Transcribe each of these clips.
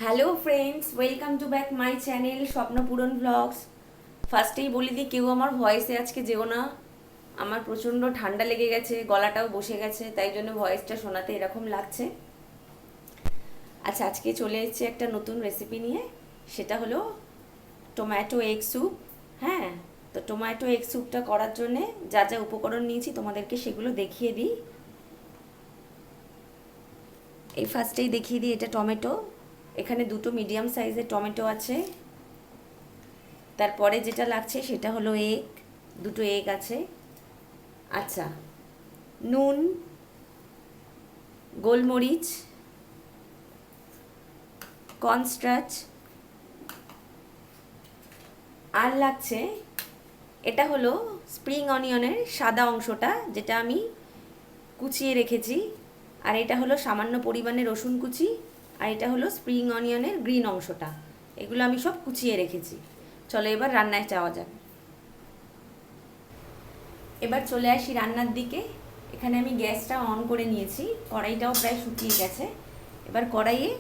Hello friends, welcome to back my channel Swapnapuran blogs. ফার্স্টেই বলে দিই, কেউ আমার ভয়েসে আজকে যেও না। আমার প্রচণ্ড ঠান্ডা লেগে গেছে, গলাটাও বসে গেছে, তাই জন্য ভয়েসটা শোনাতে এরকম লাগছে। আচ্ছা, আজকে চলে এসেছি একটা নতুন রেসিপি নিয়ে। সেটা হলো টমেটো এগ স্যুপ। হ্যাঁ, তো টমেটো এগ স্যুপটা করার জন্যে যা যা উপকরণ নিয়েছি তোমাদেরকে সেগুলো দেখিয়ে দিই। এই ফার্স্টেই দেখিয়ে দিই, এটা টমেটো। এখানে দুটো মিডিয়াম সাইজের টমেটো আছে। তারপরে যেটা লাগছে সেটা হলো এগ, দুটো এগ আছে। আচ্ছা, নুন, গোলমরিচ, কর্নস্টার্চ, আর লাগছে এটা হলো স্প্রিং অনিয়নের সাদা অংশটা, যেটা আমি কুচিয়ে রেখেছি। আর এটা হলো সামান্য পরিমাণে রসুন কুচি। আর এটা হলো স্প্রিং অনিয়নের গ্রিন অংশটা। এগুলো আমি সব কুচিয়ে রেখেছি। চলো এবার রান্নায় যাওয়া যাক। এবার চলে আসি রান্নার দিকে। এখানে আমি গ্যাসটা অন করে নিয়েছি, কড়াইটাও প্রায় শুকিয়ে গেছে। এবার কড়াইয়ে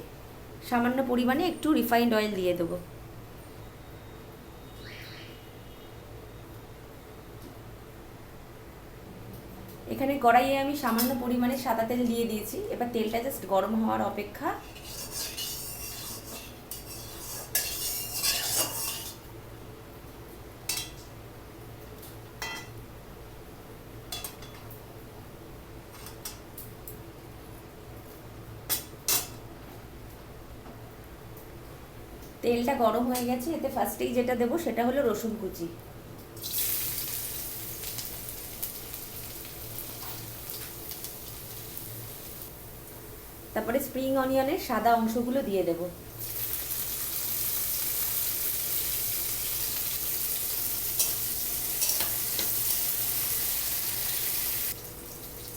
সামান্য পরিমাণে একটু রিফাইন্ড অয়েল দিয়ে দেবো। এখানে কড়াইয়ে আমি সামান্য পরিমাণে সাদা তেল দিয়ে দিয়েছি। এবার তেলটা জাস্ট গরম হওয়ার অপেক্ষা। তেলটা গরম হয়ে গেছে, এতে ফার্স্টেই যেটা দেবো সেটা হলো রসুন কুচি। তারপরে স্প্রিং অনিয়নের সাদা অংশগুলো দিয়ে দেবো।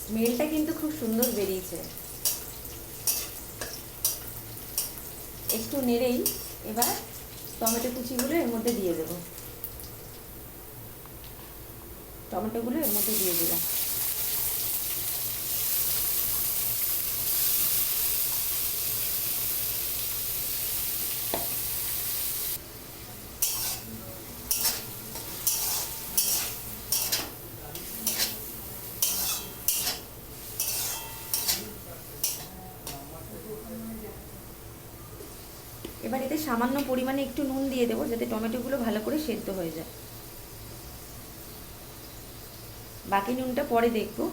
স্মেলটা কিন্তু খুব সুন্দর বেরিয়েছে। একটু নেড়েই এবার টমেটো কুচিগুলো এর মধ্যে দিয়ে দেবো। টমেটোগুলো এর মধ্যে দিয়ে দিলাম। এবার এতে সামান্য পরিমাণে একটু নুন দিয়ে দেবো, যাতে টমেটোগুলো ভালো করে সেদ্ধ হয়ে যায়। বাকি নুনটা পরে দেখবো।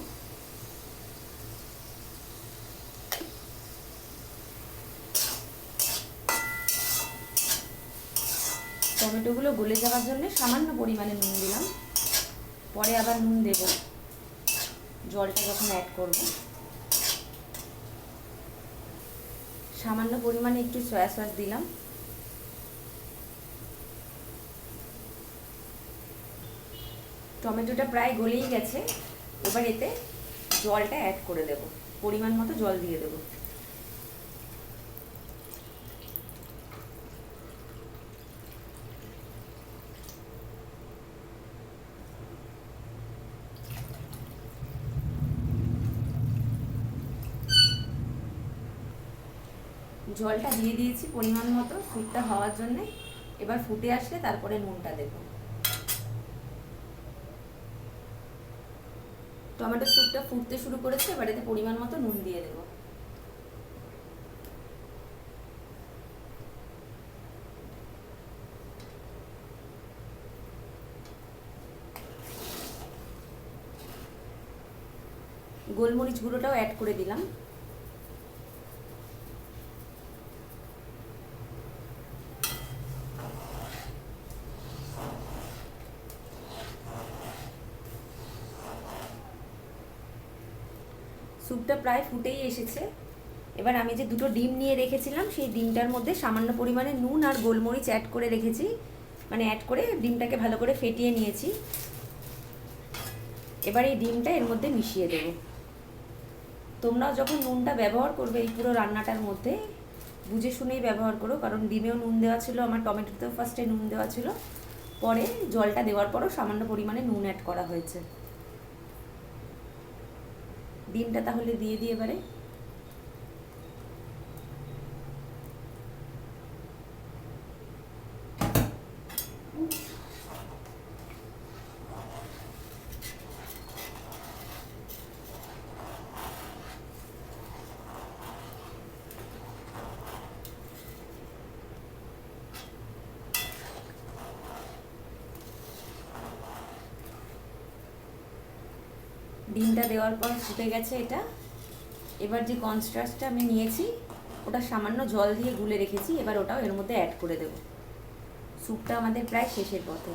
টমেটোগুলো গলে যাওয়ার জন্য সামান্য পরিমাণে নুন দিলাম, পরে আবার নুন দেব জলটা যখন অ্যাড করব। সামান্য পরিমাণে একটু সয়া সস দিলাম। টমেটোটা প্রায় গলেই গেছে। এবার এতে জলটা অ্যাড করে দেব, পরিমাণ মতো জল দিয়ে দেব। জলটা দিয়ে দিয়েছি পরিমাণ মতো স্যুপটা হওয়ার জন্যে। এবার ফুটে আসলে তারপরে নুনটা দেব। টমেটো স্যুপটা ফুটতে শুরু করেছে, এবার এতে পরিমাণ মতো নুন দিয়ে দেব। গোলমরিচ গুঁড়োটাও অ্যাড করে দিলাম। স্যুপটা প্রায় ফুটেই এসেছে। এবার আমি যে দুটো ডিম নিয়ে রেখেছিলাম, সেই ডিমটার মধ্যে সামান্য পরিমাণে নুন আর গোলমরিচ অ্যাড করে রেখেছি, মানে অ্যাড করে ডিমটাকে ভালো করে ফেটিয়ে নিয়েছি। এবার এই ডিমটা এর মধ্যে মিশিয়ে দেব। তোমরাও যখন নুনটা ব্যবহার করবে এই পুরো রান্নাটার মধ্যে বুঝে শুনেই ব্যবহার করো, কারণ ডিমেও নুন দেওয়া ছিল, আমার টমেটোতেও ফার্স্টে নুন দেওয়া ছিল, পরে জলটা দেওয়ার পরও সামান্য পরিমাণে নুন অ্যাড করা হয়েছে। ডিমটা তাহলে দিয়ে দিই এবারে। ডিমটা দেওয়ার পর ফুটে গেছে এটা। এবার যে কর্নস্টার্চটা আমি নিয়েছি ওটা সামান্য জল দিয়ে গুলে রেখেছি, এবার ওটাও এর মধ্যে অ্যাড করে দেব। স্যুপটা আমাদের প্রায় শেষের পথে।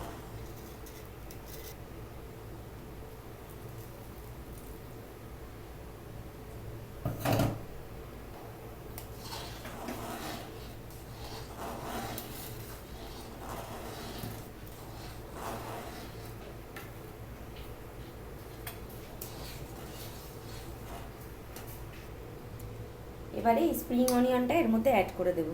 এবারে স্প্রিং অনিয়নটা এর মধ্যে অ্যাড করে দেব।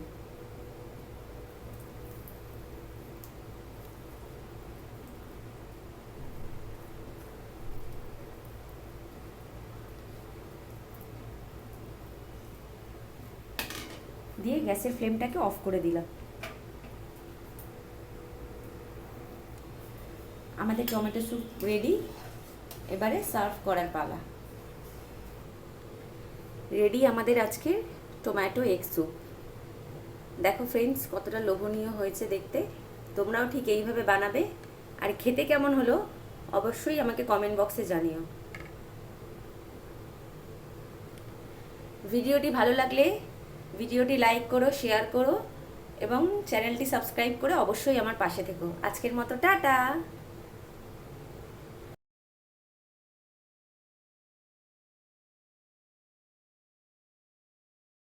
দিয়ে গ্যাসের ফ্লেমটাকে অফ করে দিলাম। আমাদের টমেটো স্যুপ রেডি। এবারে সার্ভ করার পালা। রেডি আমাদের আজকে টমেটো এগ স্যুপ। দেখো ফ্রেন্ডস কতটা লোভনীয় হয়েছে দেখতে। তোমরাও ঠিক এইভাবে বানাবে, আর খেতে কেমন হলো অবশ্যই আমাকে কমেন্ট বক্সে জানিও। ভিডিওটি ভালো লাগলে ভিডিওটি লাইক করো, শেয়ার করো এবং চ্যানেলটি সাবস্ক্রাইব করে অবশ্যই আমার পাশে থেকো। আজকের মতো টাটা।